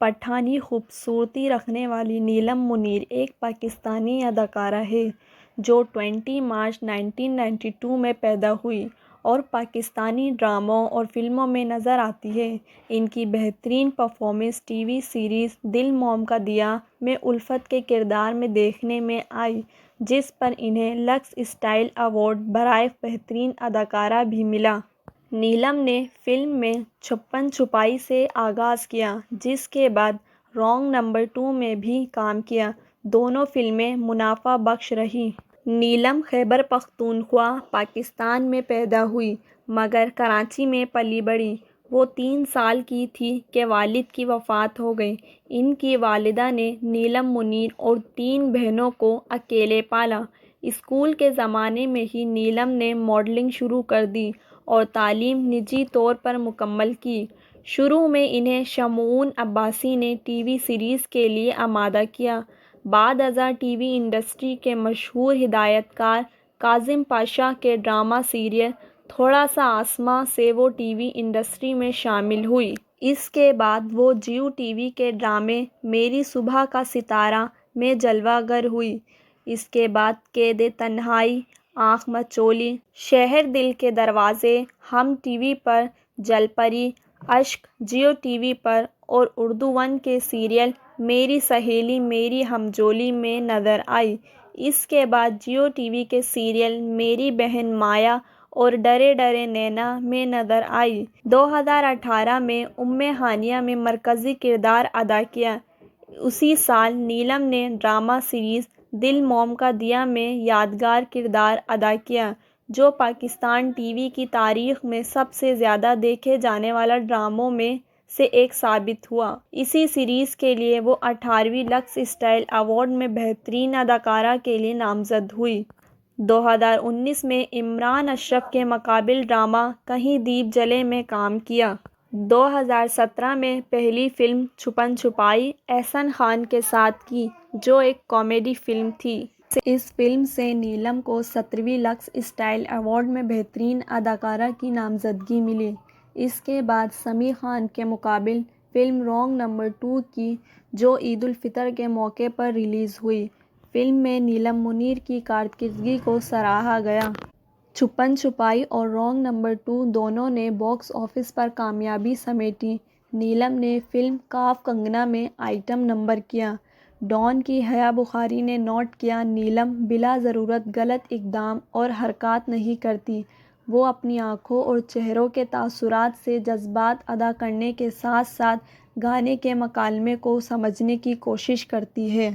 پٹھانی خوبصورتی رکھنے والی نیلم منیر ایک پاکستانی اداکارہ ہے جو 20 مارچ 1992 میں پیدا ہوئی اور پاکستانی ڈراموں اور فلموں میں نظر آتی ہے۔ ان کی بہترین پرفارمنس ٹی وی سیریز دل موم کا دیا میں الفت کے کردار میں دیکھنے میں آئی، جس پر انہیں لکس اسٹائل ایوارڈ برائے بہترین اداکارہ بھی ملا۔ نیلم نے فلم میں چھپن چھپائی سے آغاز کیا، جس کے بعد رانگ نمبر 2 میں بھی کام کیا۔ دونوں فلمیں منافع بخش رہیں۔ نیلم خیبر پختونخوا، پاکستان میں پیدا ہوئی مگر کراچی میں پلی بڑھی۔ وہ 3 سال کی تھی کہ والد کی وفات ہو گئی۔ ان کی والدہ نے نیلم منیر اور 3 بہنوں کو اکیلے پالا۔ اسکول کے زمانے میں ہی نیلم نے ماڈلنگ شروع کر دی اور تعلیم نجی طور پر مکمل کی۔ شروع میں انہیں شمعون عباسی نے ٹی وی سیریز کے لیے آمادہ کیا۔ بعد ازاں ٹی وی انڈسٹری کے مشہور ہدایت کار کاظم پاشا کے ڈرامہ سیریل تھوڑا سا آسماں سے وہ ٹی وی انڈسٹری میں شامل ہوئی۔ اس کے بعد وہ جیو ٹی وی کے ڈرامے میری صبح کا ستارہ میں جلوہ گر ہوئی۔ اس کے بعد قید تنہائی، آنکھ مچولی، شہر دل کے دروازے، ہم ٹی وی پر، جل پری، اشک جیو ٹی وی پر اور اردو ون کے سیریل میری سہیلی میری ہمجولی میں نظر آئی۔ اس کے بعد جیو ٹی وی کے سیریل میری بہن مایا اور ڈرے ڈرے نینا میں نظر آئی۔ 2018 میں ام ہانیہ میں مرکزی کردار ادا کیا۔ اسی سال نیلم نے ڈرامہ سیریز دل موم کا دیا میں یادگار کردار ادا کیا، جو پاکستان ٹی وی کی تاریخ میں سب سے زیادہ دیکھے جانے والے ڈراموں میں سے ایک ثابت ہوا۔ اسی سیریز کے لیے وہ 18ویں لکس اسٹائل ایوارڈ میں بہترین اداکارہ کے لیے نامزد ہوئی۔ 2019 میں عمران اشرف کے مقابل ڈرامہ کہیں دیپ جلے میں کام کیا۔ 2017 میں پہلی فلم چھپن چھپائی احسن خان کے ساتھ کی، جو ایک کامیڈی فلم تھی۔ اس فلم سے نیلم کو 17ویں لکس اسٹائل ایوارڈ میں بہترین اداکارہ کی نامزدگی ملی۔ اس کے بعد سمیع خان کے مقابل فلم رانگ نمبر 2 کی، جو عید الفطر کے موقع پر ریلیز ہوئی۔ فلم میں نیلم منیر کی کارکردگی کو سراہا گیا۔ چھپن چھپائی اور رانگ نمبر 2 دونوں نے باکس آفس پر کامیابی سمیٹی۔ نیلم نے فلم کاف کنگنا میں آئٹم نمبر کیا۔ ڈان کی حیا بخاری نے نوٹ کیا، نیلم بلا ضرورت غلط اقدام اور حرکات نہیں کرتی۔ وہ اپنی آنکھوں اور چہروں کے تاثرات سے جذبات ادا کرنے کے ساتھ ساتھ گانے کے مکالمے کو سمجھنے کی کوشش کرتی ہے۔